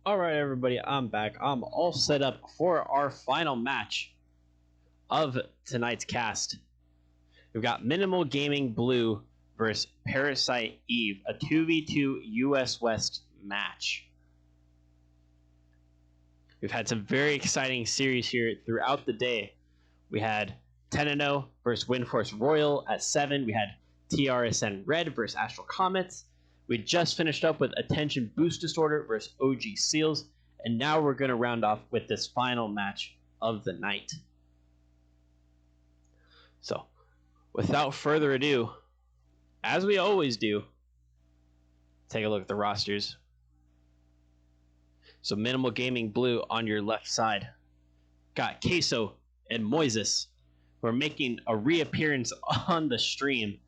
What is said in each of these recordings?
All right, everybody, I'm back. I'm all set up for our final match of tonight's cast. We've got Minimal Gaming Blue versus Parasite Eve, a 2v2 US West match. We've had some very exciting series here throughout the day. We had 10-0 versus Windforce Royal at 7. We had TRSN Red versus Astral Comets. We just finished up with Attention Boost Disorder versus OG Seals, and now we're going to round off with this final match of the night. So, without further ado, as we always do, take a look at the rosters. So, Minimal Gaming Blue on your left side. Got Queso and Moises, who are making a reappearance on the stream.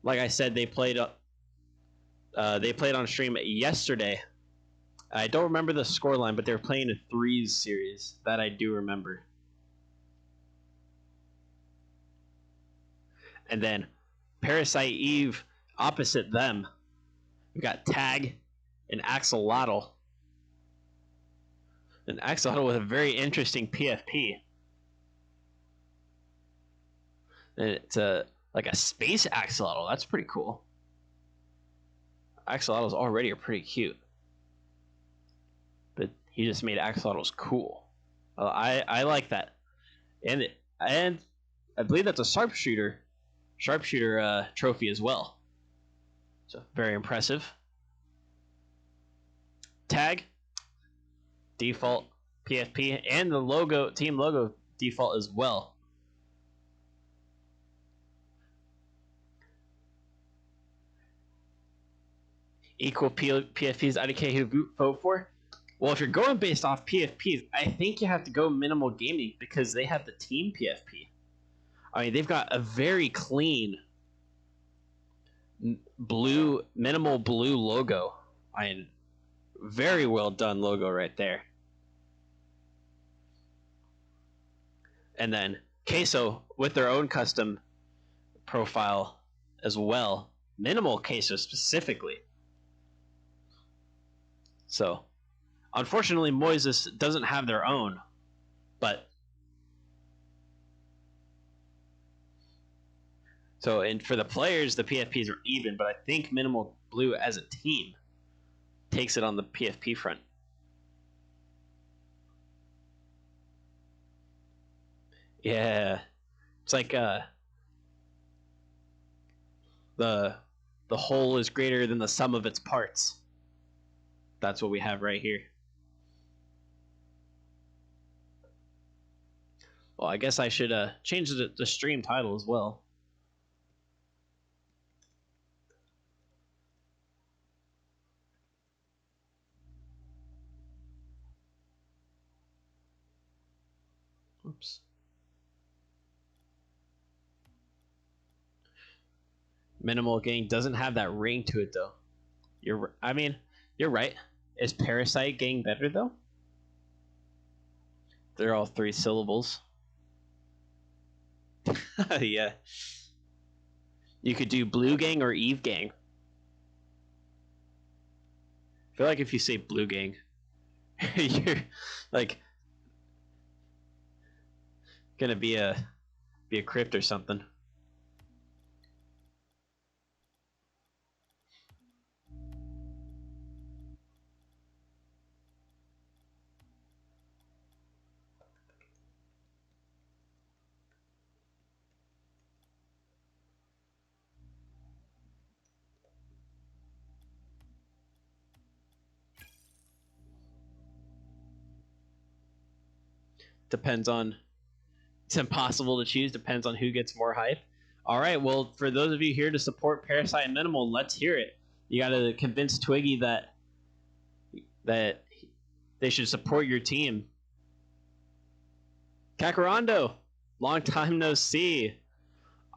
Like I said, they played on stream yesterday. I don't remember the scoreline, but they were playing a threes series. That I do remember. And then Parasite Eve opposite them. We've got Tag and Axolotl. And Axolotl with a very interesting PFP. And it's like a space Axolotl. That's pretty cool. Axolotls already are pretty cute, but he just made axolotls cool. I like that, and I believe that's a sharpshooter trophy as well. So very impressive. Tag default PFP and the logo team logo default as well. Equal PFPs IDK who vote for? Well, if you're going based off PFPs, I think you have to go Minimal Gaming because they have the team PFP. I mean, they've got a very clean minimal blue logo. I mean, very well done logo right there. And then Queso with their own custom profile as well. Minimal Queso specifically. So, unfortunately, Moises doesn't have their own, but so and for the players, the PFPs are even, but I think Minimal Blue as a team takes it on the PFP front. Yeah, it's like the whole is greater than the sum of its parts. That's what we have right here. Well, I guess I should change the stream title as well. Oops. Minimal Gang doesn't have that ring to it though. You're right. Is Parasite Gang better though? They're all 3 syllables. Yeah. You could do Blue Gang or Eve Gang. I feel like if you say Blue Gang, you're like gonna be a crypt or something. Depends on. It's impossible to choose. Depends on who gets more hype. All right. Well, for those of you here to support Parasite Minimal, let's hear it. You got to convince Twiggy that they should support your team. Kakarando, long time no see.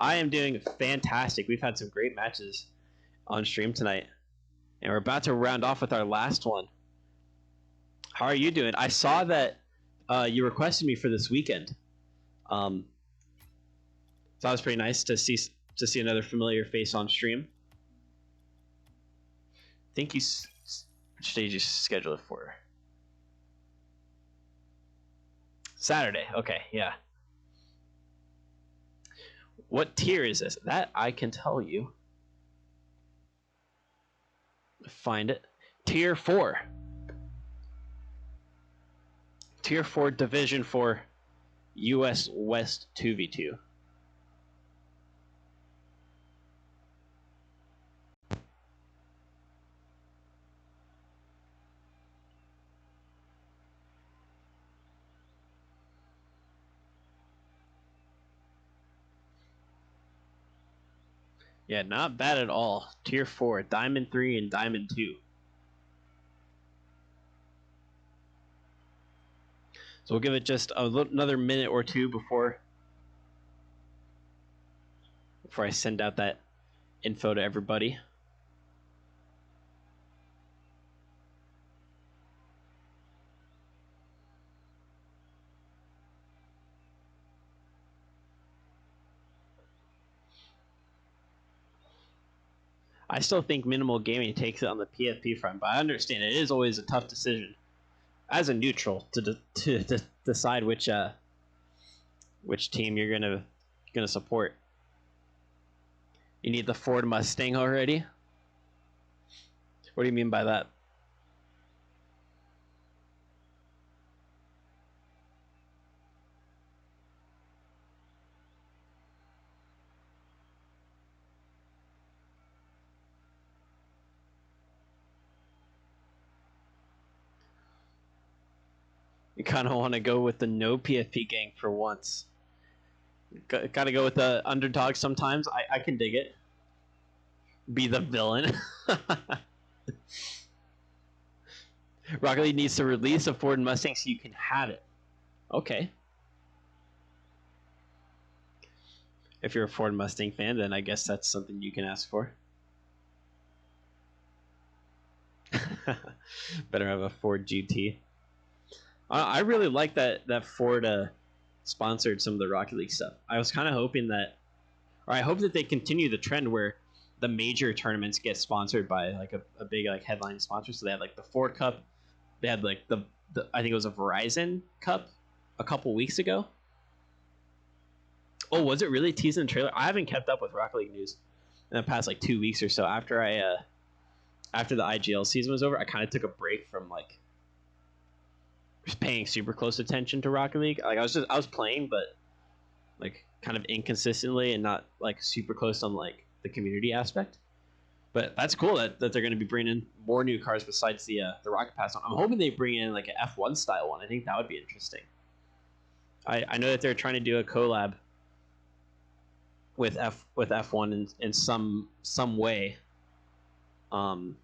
I am doing fantastic. We've had some great matches on stream tonight, and we're about to round off with our last one. How are you doing? I saw that you requested me for this weekend. So that was pretty nice to see another familiar face on stream. I think Which day did you schedule it for? Saturday. Okay, yeah. What tier is this? That I can tell you. Find it. Tier 4. Tier 4 Division 4 US West 2v2. Yeah, not bad at all. Tier 4, Diamond 3 and Diamond 2. So we'll give it just another minute or two before I send out that info to everybody. I still think Minimal Gaming takes it on the PFP front, but I understand it is always a tough decision as a neutral to decide which team you're gonna support. You need the Ford Mustang already? What do you mean by that? You kind of want to go with the no PFP gang for once. Got to go with the underdog sometimes. I can dig it. Be the villain. Rocket League needs to release a Ford Mustang so you can have it. Okay. If you're a Ford Mustang fan, then I guess that's something you can ask for. Better have a Ford GT. I really like that Ford sponsored some of the Rocket League stuff. I was kind of hoping that, or I hope that they continue the trend where the major tournaments get sponsored by like a big like headline sponsor. So they had like the Ford Cup. They had like the I think it was a Verizon Cup a couple weeks ago. Oh, was it really teased in the trailer? I haven't kept up with Rocket League news in the past like 2 weeks or so. After the IGL season was over, I kind of took a break from like just paying super close attention to Rocket League. Like I was playing, but like kind of inconsistently and not like super close on like the community aspect. But that's cool that they're going to be bringing in more new cars besides the Rocket Pass one. I'm hoping they bring in like an F1 style one. I think that would be interesting. I know that they're trying to do a collab with F1 in some way. But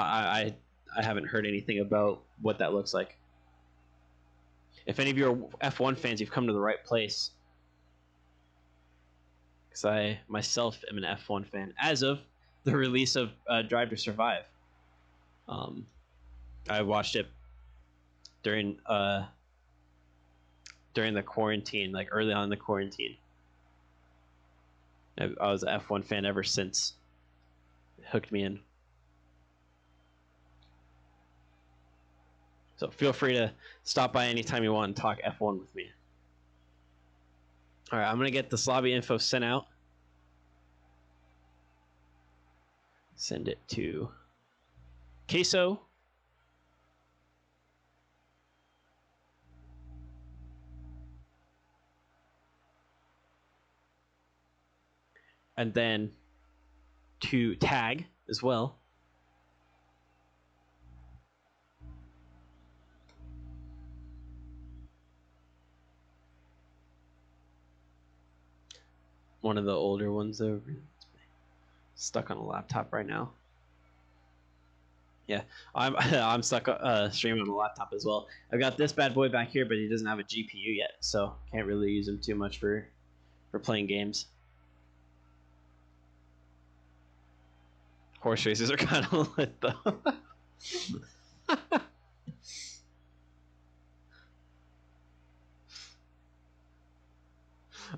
I haven't heard anything about what that looks like. If any of you are F1 fans, you've come to the right place. Because I myself am an F1 fan as of the release of Drive to Survive. I watched it during the quarantine, like early on in the quarantine. I was an F1 fan ever since. It hooked me in. So feel free to stop by anytime you want and talk F1 with me. All right, I'm going to get this lobby info sent out. Send it to Queso. And then to Tag as well. One of the older ones though. Stuck on a laptop right now. Yeah, I'm stuck streaming on a laptop as well. I've got this bad boy back here, but he doesn't have a GPU yet, so can't really use him too much for playing games. Horse races are kind of lit though.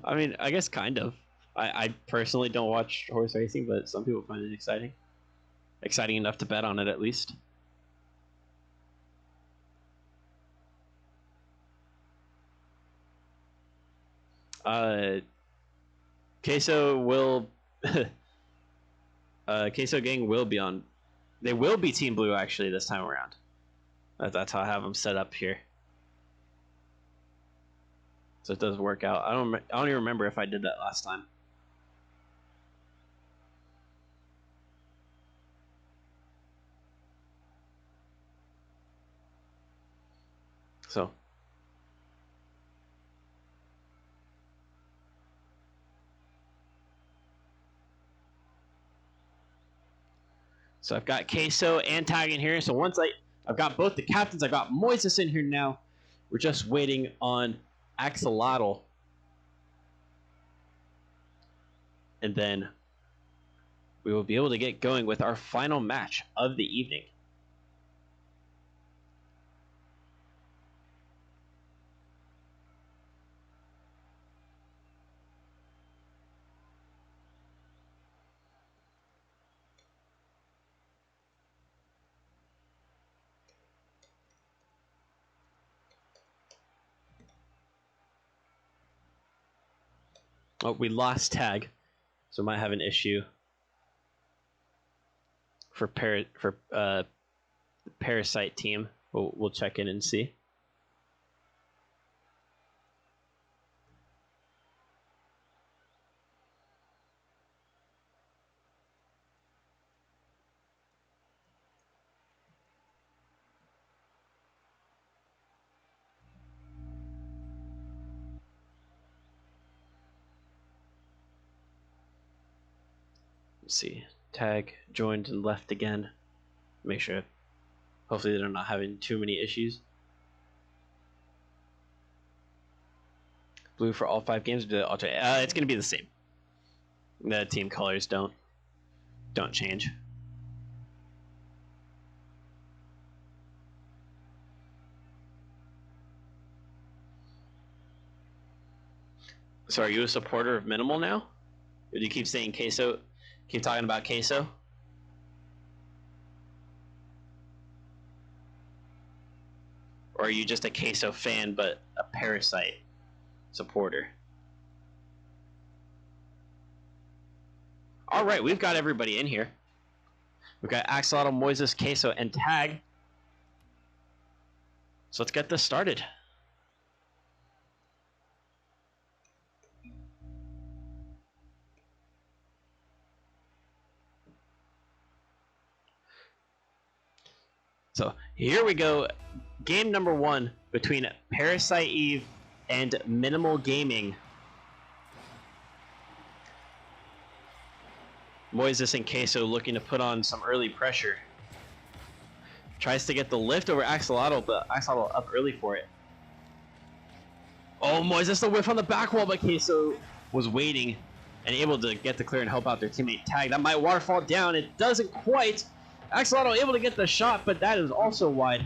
I mean, I guess kind of. I personally don't watch horse racing, but some people find it exciting. exciting enough to bet on it at least. Queso will Queso Gang will be on. They will be Team Blue actually this time around. That's how I have them set up here. So it does work out. I don't even remember if I did that last time. So I've got Queso and Tag in here. So once I've got both the captains, I've got Moises in here now. We're just waiting on Axolotl. And then we will be able to get going with our final match of the evening. Oh, we lost Tag, so might have an issue for the Parasite team. We'll check in and see. Let's see. Tag joined and left again. Make sure. Hopefully they're not having too many issues. Blue for all 5 games. It's going to be the same. The team colors don't change. So are you a supporter of minimal now? Or do you keep saying Queso? Keep talking about Queso? Or are you just a Queso fan but a Parasite supporter? Alright, we've got everybody in here. We've got Axolotl, Moises, Queso, and Tag. So let's get this started. So here we go. Game number 1 between Parasite Eve and Minimal Gaming. Moises and Queso looking to put on some early pressure. Tries to get the lift over Axolotl, but Axolotl up early for it. Oh, Moises the whiff on the back wall, but Queso was waiting and able to get the clear and help out their teammate Tag. That might waterfall down. It doesn't quite. Axolotl able to get the shot, but that is also wide.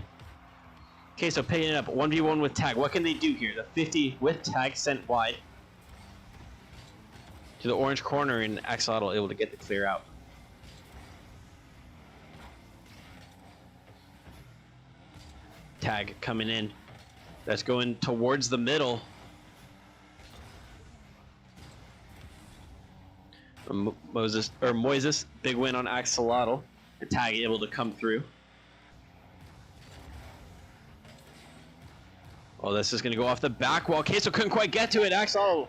Queso picking it up 1v1 with Tag. What can they do here? The 50 with Tag sent wide to the orange corner, and Axolotl able to get the clear out. Tag coming in. That's going towards the middle. Moises, big win on Axolotl. The Tag able to come through. Oh, this is going to go off the back wall. Queso couldn't quite get to it. Axolotl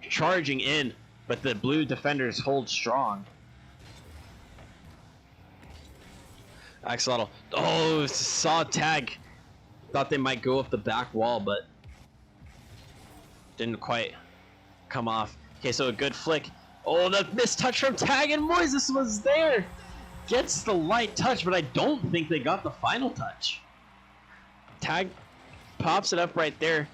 charging in, but the blue defenders hold strong. Axolotl, oh, saw Tag. Thought they might go off the back wall, but didn't quite come off. Okay, so a good flick. Oh, the missed touch from Tag, and Moises was there. Gets the light touch, but I don't think they got the final touch. Tag pops it up right there.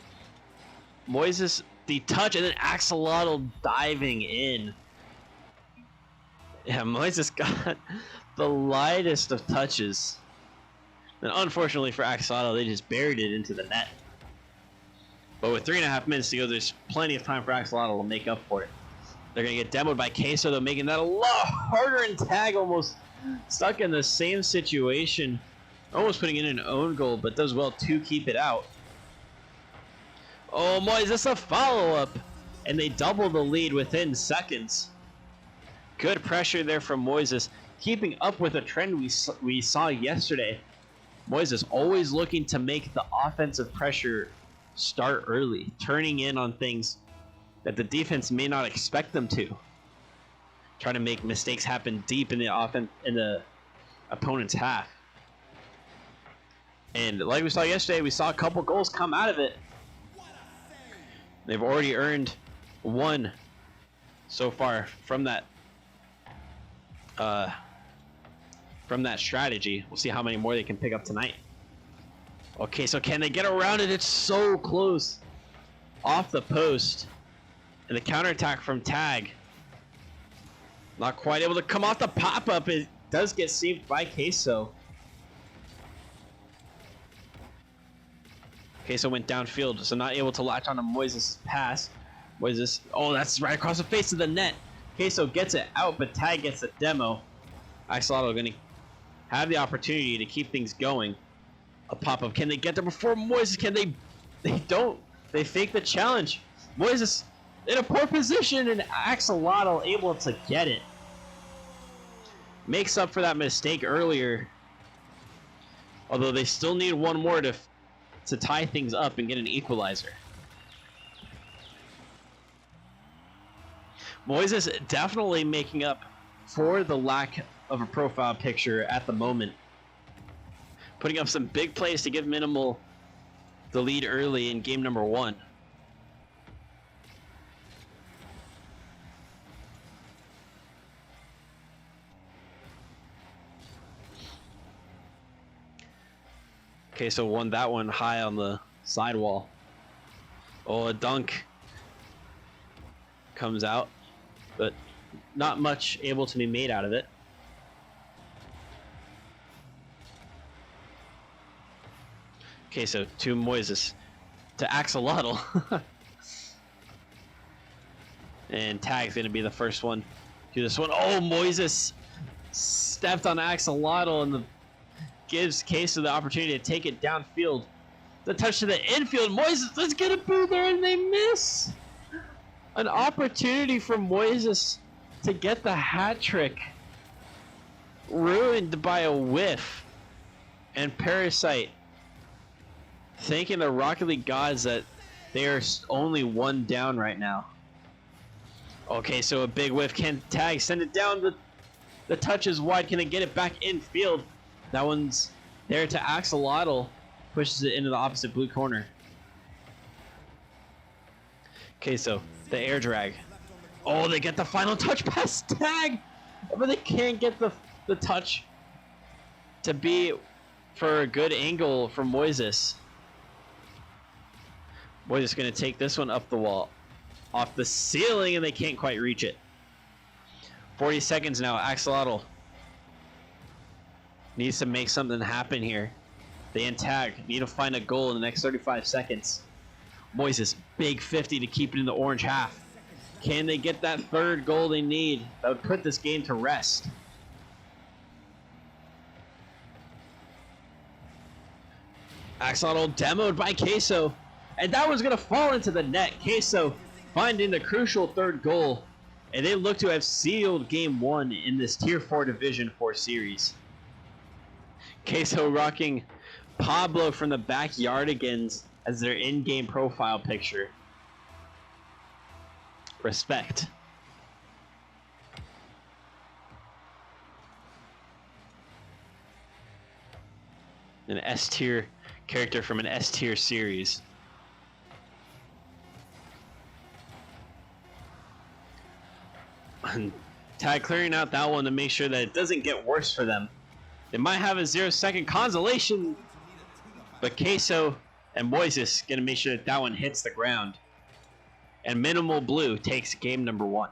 Moises the touch, and then Axolotl diving in. Yeah, Moises got the lightest of touches. And unfortunately for Axolotl, they just buried it into the net. But with 3.5 minutes to go, there's plenty of time for Axolotl to make up for it. They're going to get demoed by Queso, though, making that a lot harder, and Tag almost Stuck in the same situation. Almost putting in an own goal, but does well to keep it out. Oh, Moises, a follow-up. And they double the lead within seconds. Good pressure there from Moises. Keeping up with a trend we saw yesterday. Moises always looking to make the offensive pressure start early. Turning in on things that the defense may not expect them to. Trying to make mistakes happen deep in the opponent's half. And like we saw yesterday, we saw a couple goals come out of it. They've already earned one so far from that strategy. We'll see how many more they can pick up tonight. Okay, so can they get around it? It's so close. Off the post. And the counterattack from Tag. Not quite able to come off the pop-up. It does get saved by Queso. Queso went downfield, so not able to latch on to Moises' pass. Moises, oh, that's right across the face of the net. Queso gets it out, but Tag gets a demo. Axolotl going to have the opportunity to keep things going. A pop-up. Can they get there before Moises? Can they? They don't. They fake the challenge. Moises in a poor position, and Axolotl able to get it. Makes up for that mistake earlier. Although they still need one more to tie things up and get an equalizer. Moises definitely making up for the lack of a profile picture at the moment. Putting up some big plays to give Minimal the lead early in game number 1. Okay, so won that one high on the sidewall. Oh, a dunk comes out, but not much able to be made out of it. Okay, so to Moises, to Axolotl. And Tag's going to be the first one to this one. Oh, Moises stepped on Axolotl and gives Queso the opportunity to take it downfield. The touch to the infield. Moises, let's get a boo there, and they miss. An opportunity for Moises to get the hat trick. Ruined by a whiff. And Parasite thanking the Rocket League gods that they are only one down right now. Okay, so a big whiff. Can Tag send it down? The touch is wide. Can they get it back infield? That one's there to Axolotl. Pushes it into the opposite blue corner. Okay, so the air drag. Oh, they get the final touch past Tag! But they can't get the touch to be for a good angle from Moises. Moises going to take this one up the wall. Off the ceiling, and they can't quite reach it. 40 seconds now. Axolotl needs to make something happen here. They and Tag need to find a goal in the next 35 seconds. Moises, big 50 to keep it in the orange half. Can they get that third goal they need? That would put this game to rest. Axolotl demoed by Queso. And that one's going to fall into the net. Queso finding the crucial third goal. And they look to have sealed game 1 in this Tier 4 Division 4 series. Queso rocking Pablo from the backyardigans as their in-game profile picture. Respect. An S-tier character from an S-tier series. And Tag clearing out that one to make sure that it doesn't get worse for them. They might have a 0-second consolation, but Queso and Moises gonna make sure that that one hits the ground. And Minimal Blue takes game number 1.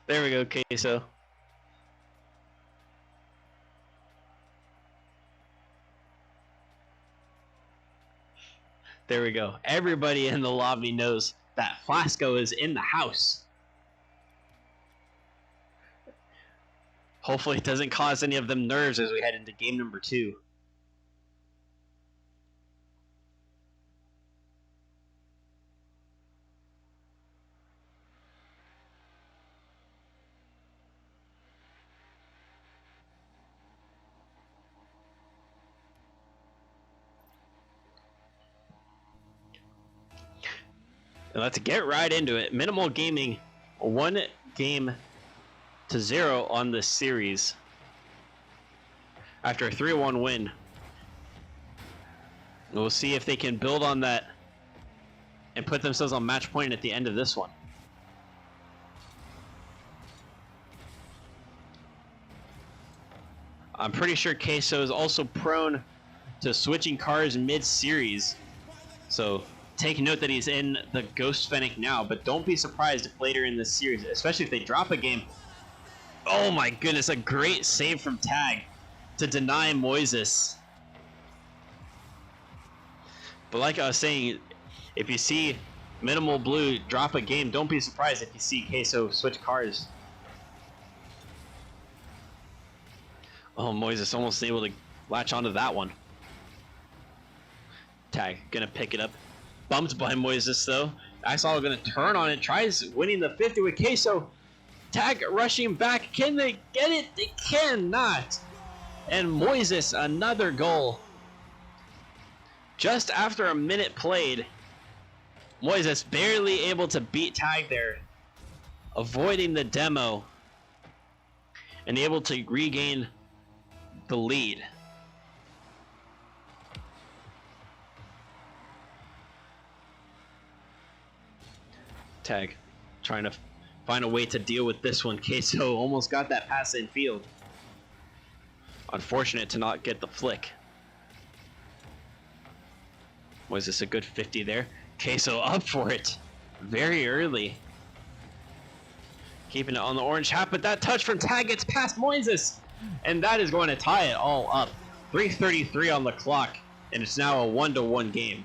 There we go, Queso. There we go. Everybody in the lobby knows that Flasco is in the house. Hopefully it doesn't cause any of them nerves as we head into game number 2. And let's get right into it. Minimal Gaming, 1-0 on this series after a 3-1 win. We'll see if they can build on that and put themselves on match point at the end of this one. I'm pretty sure Queso is also prone to switching cars mid-series, so take note that he's in the Ghost Fennec now, but don't be surprised if later in this series, especially if they drop a game. Oh my goodness, a great save from Tag to deny Moises. But like I was saying, if you see Minimal Blue drop a game, don't be surprised if you see Queso switch cars. Oh, Moises almost able to latch onto that one. Tag gonna pick it up. Bumped by Moises though. Axel gonna turn on it, tries winning the 50 with Queso. Tag rushing back. Can they get it? They cannot. And Moises, another goal. Just after a minute played, Moises barely able to beat Tag there, avoiding the demo and able to regain the lead. Tag trying to find a way to deal with this one. Queso almost got that pass in field. Unfortunate to not get the flick. Was this a good 50 there? Queso up for it very early. Keeping it on the orange hat, but that touch from Tag gets past Moises. And that is going to tie it all up. 3:33 on the clock, and it's now a 1-1 game.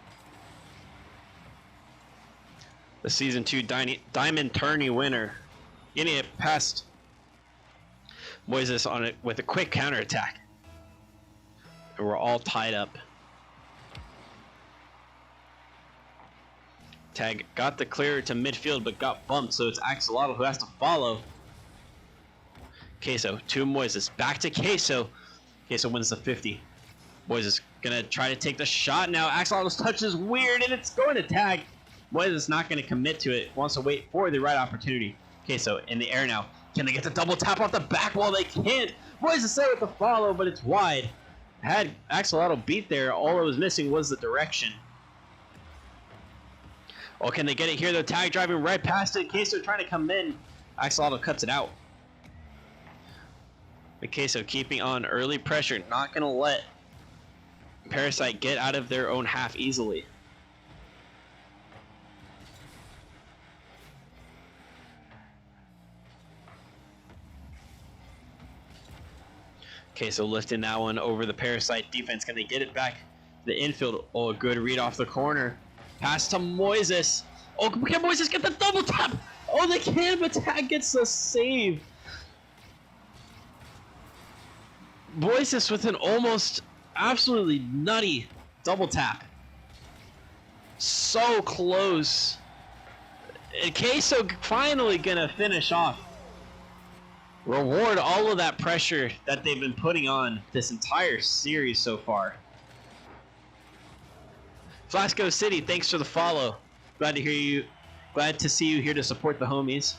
The Season 2 Diamond Tourney winner getting it past Moises on it with a quick counterattack. And we're all tied up. Tag got the clear to midfield but got bumped, so it's Axolotl who has to follow. Queso to Moises, back to Queso. Queso wins the 50. Moises gonna try to take the shot now. Axolotl's touch is weird and it's going to Tag. Moises not gonna commit to it, wants to wait for the right opportunity. Queso in the air now. Can they get the double tap off the back wall? They can't. Moises there with the follow, but it's wide. Had Axolotl beat there, all it was missing was the direction. Oh, can they get it here though? Tag driving right past it. Queso trying to come in. Axolotl cuts it out. But Queso keeping on early pressure, not going to let Parasite get out of their own half easily. Queso lifting that one over the Parasite defense. Can they get it back to the infield? Oh, a good read off the corner. Pass to Moises. Oh, can Moises get the double tap? Oh, they can, but Tag gets the save. Moises with an almost absolutely nutty double tap. So close. And Queso finally gonna finish off. Reward all of that pressure that they've been putting on this entire series so far. Flasco City, thanks for the follow. Glad to hear you. Glad to see you here to support the homies.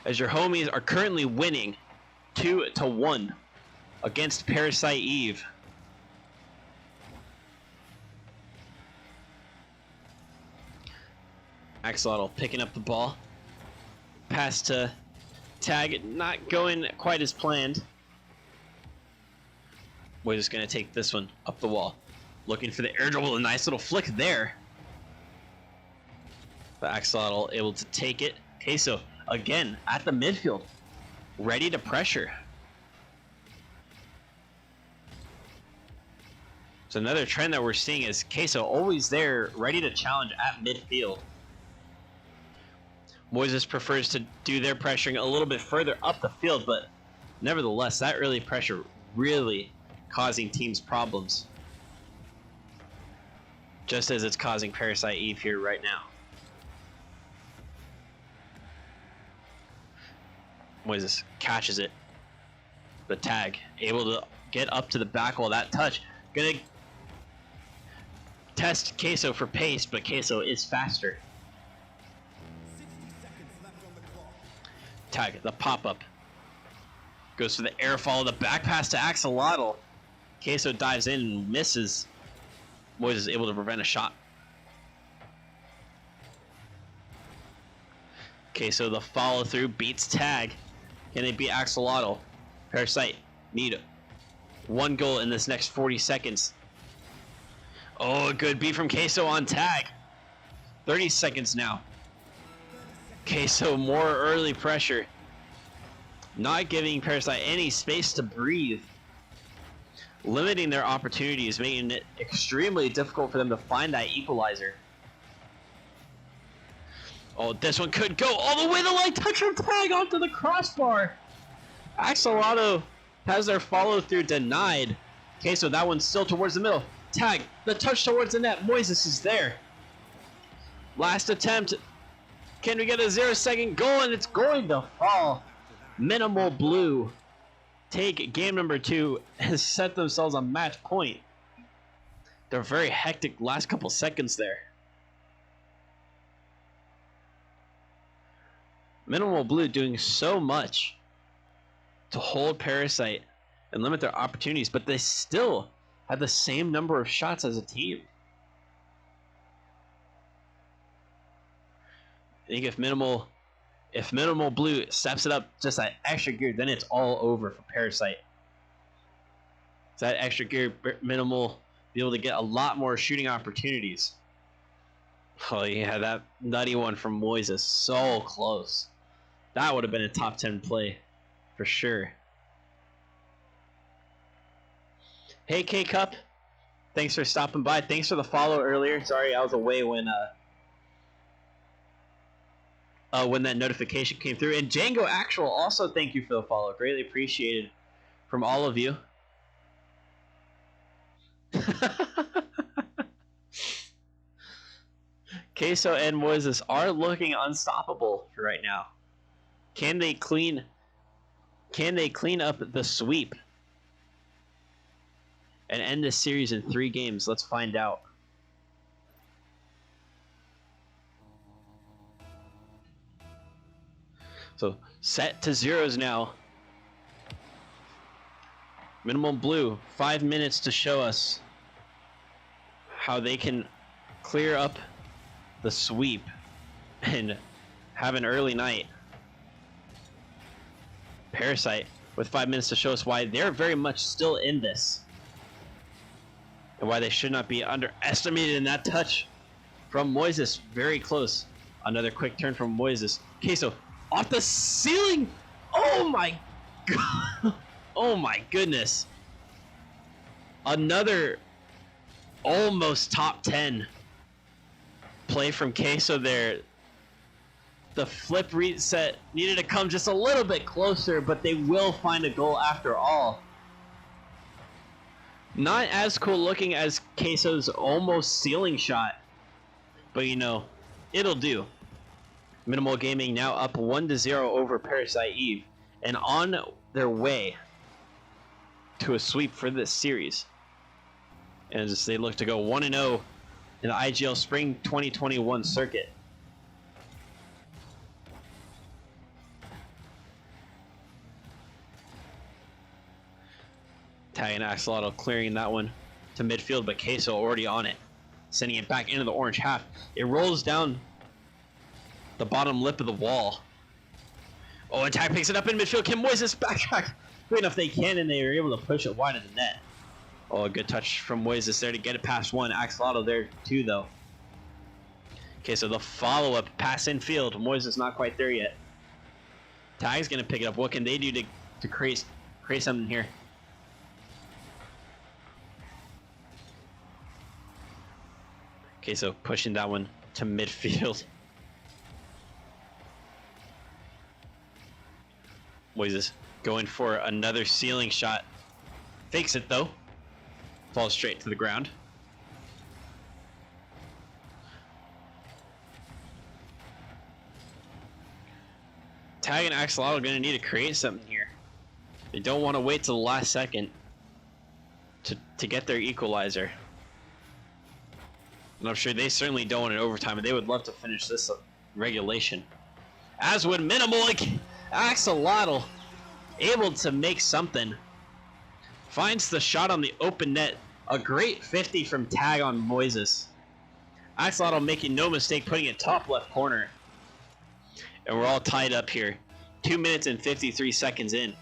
As your homies are currently winning 2-1 against Parasite Eve. Axolotl picking up the ball. Pass to Tag, not going quite as planned. We're just going to take this one up the wall. Looking for the air dribble, a nice little flick there. The axolotl able to take it. Queso again at the midfield, ready to pressure. So another trend that we're seeing is Queso always there, ready to challenge at midfield. Moises prefers to do their pressuring a little bit further up the field, but nevertheless, that early pressure really causing teams problems. Just as it's causing Parasite Eve here right now. Moises catches it. The tag, able to get up to the back wall. That touch, gonna test Queso for pace, but Queso is faster. Tag, the pop-up. Goes for the air follow, the back pass to Axolotl. Queso dives in and misses. Moises is able to prevent a shot. Queso, the follow through, beats Tag. Can they beat Axolotl? Parasite need one goal in this next 40 seconds. Oh, a good beat from Queso on Tag. 30 seconds now. Queso, more early pressure. Not giving Parasite any space to breathe. Limiting their opportunities, making it extremely difficult for them to find that equalizer. Oh, this one could go all the way. The light touch from Tag onto the crossbar. Axolotl has their follow through denied. Okay, so that one's still towards the middle. Tag, the touch towards the net. Moises is there. Last attempt. Can we get a 0-second goal? And it's going to fall. Minimal Blue take game number 2 and set themselves a match point. They're very hectic last couple seconds there. Minimal Blue doing so much to hold Parasite and limit their opportunities, but they still have the same number of shots as a team. I think if Minimal Blue steps it up just that extra gear, then it's all over for Parasite. So that extra gear, Minimal be able to get a lot more shooting opportunities. Oh yeah, that nutty one from Moises, so close. That would have been a top 10 play for sure. Hey K-Cup, thanks for stopping by. Thanks for the follow earlier. Sorry I was away when that notification came through. And Django Actual, also thank you for the follow. Greatly appreciated from all of you. Queso and Moises are looking unstoppable right now. Can they clean up the sweep and end this series in 3 games? Let's find out. So set to zeros now. Minimal Blue, 5 minutes to show us how they can clear up the sweep and have an early night. Parasite with 5 minutes to show us why they're very much still in this and why they should not be underestimated. In that touch from Moises, very close. Another quick turn from Moises. Queso off the ceiling. Oh my god. Oh my goodness. Another almost top 10 play from Queso there. The flip reset needed to come just a little bit closer, but they will find a goal after all. Not as cool looking as Queso's almost ceiling shot, but you know, it'll do. Minimal Gaming now up 1-0 over Parasite Eve and on their way to a sweep for this series. And as they look to go 1-0 in the IGL Spring 2021 circuit. Tag and Axolotl clearing that one to midfield, but Queso already on it, sending it back into the orange half. It rolls down the bottom lip of the wall. Oh, and Tag picks it up in midfield. Can Moises backtrack? Good enough they can, and they are able to push it wide of the net. Oh, a good touch from Moises there to get it past one. Axolotl there too, though. Okay, so the follow-up pass in field. Moises not quite there yet. Tag's gonna pick it up. What can they do to create something here? Okay, so pushing that one to midfield. Moises going for another ceiling shot. Fakes it though. Falls straight to the ground. Tag and Axolotl are going to need to create something here. They don't want to wait till the last second to get their equalizer. And I'm sure they certainly don't want an overtime, and they would love to finish this regulation. As would Minimal. Axolotl able to make something. Finds the shot on the open net. A great 50 from Tag on Moises. Axolotl making no mistake, putting it top left corner. And we're all tied up here. 2 minutes and 53 seconds in.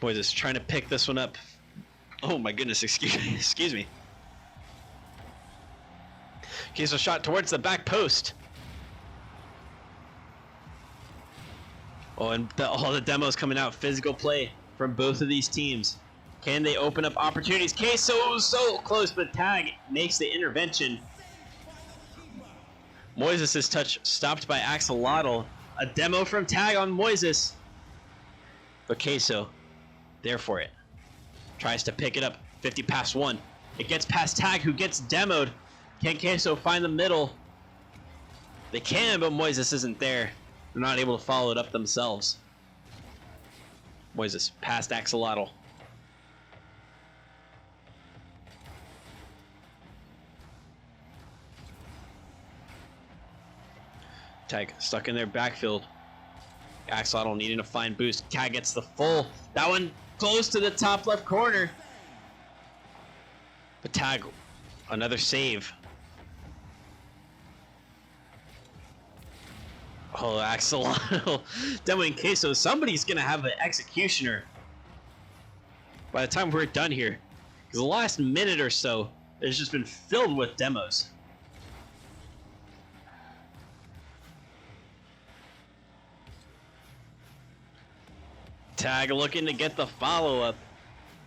Moises trying to pick this one up. Oh my goodness, excuse me. Okay, so shot towards the back post. Oh, and all the demos coming out. Physical play from both of these teams. Can they open up opportunities? Queso was so close, but Tag makes the intervention. Moises' touch stopped by Axolotl. A demo from Tag on Moises. But Queso, there for it. Tries to pick it up. 50 past one. It gets past Tag, who gets demoed. Can Queso find the middle? They can, but Moises isn't there. They're not able to follow it up themselves. Moises past Axolotl. Tag stuck in their backfield. Axolotl needing to find boost. Tag gets the full. That one close to the top left corner. But Tag, another save. Oh, Axolotl demoing Queso. Somebody's gonna have an executioner by the time we're done here. Because the last minute or so has just been filled with demos. Tag looking to get the follow-up.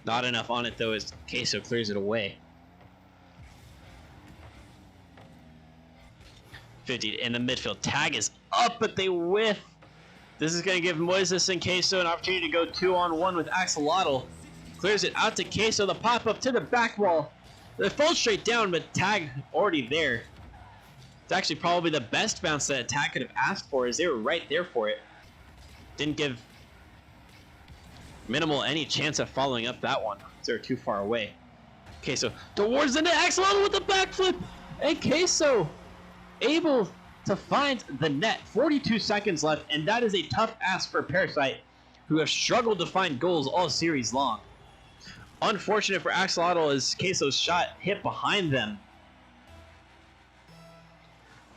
Not enough on it though as Queso clears it away. 50 in the midfield. Tag is up, but they whiff. This is going to give Moises and Queso an opportunity to go 2-on-1 with Axolotl. Clears it out to Queso. The pop-up to the back wall. They fall straight down, but Tag already there. It's actually probably the best bounce that Tag could have asked for, as they were right there for it. Didn't give Minimal any chance of following up that one. They're too far away. Queso towards the net. Axolotl with the backflip. And Queso able to find the net. 42 seconds left, and that is a tough ask for Parasite, who have struggled to find goals all series long. Unfortunate for Axolotl as Queso's shot hit behind them.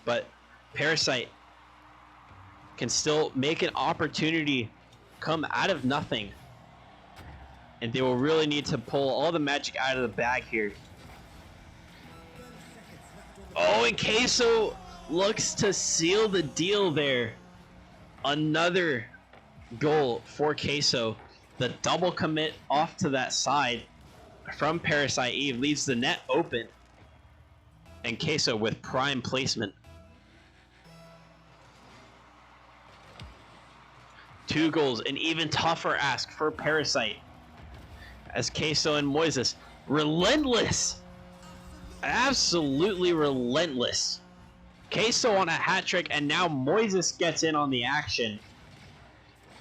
But Parasite can still make an opportunity come out of nothing. And they will really need to pull all the magic out of the bag here. Oh, and Queso looks to seal the deal there. Another goal for Queso. The double commit off to that side from Parasite Eve leaves the net open. And Queso with prime placement. 2 goals, an even tougher ask for Parasite. As Queso and Moises, relentless. Absolutely relentless. Queso on a hat trick, and now Moises gets in on the action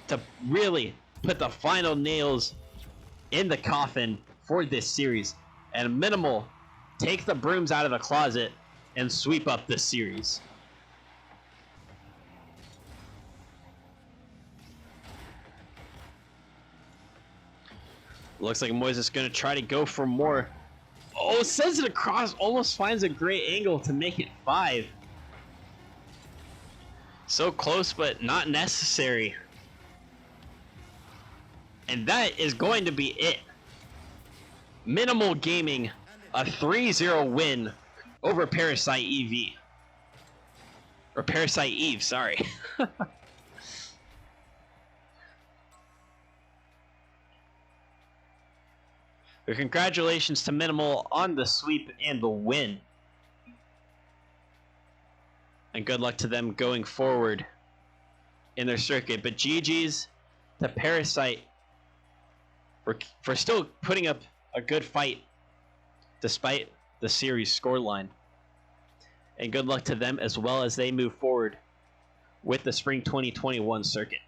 to really put the final nails in the coffin for this series. And Minimal take the brooms out of the closet and sweep up this series. Looks like Moises is going to try to go for more. Oh, sends it across, almost finds a great angle to make it 5. So close, but not necessary. And that is going to be it. Minimal Gaming, a 3-0 win over Parasite EV. Or Parasite Eve, sorry. But congratulations to Minimal on the sweep and the win. And good luck to them going forward in their circuit. But GG's to Parasite for still putting up a good fight despite the series scoreline. And good luck to them as well as they move forward with the Spring 2021 circuit.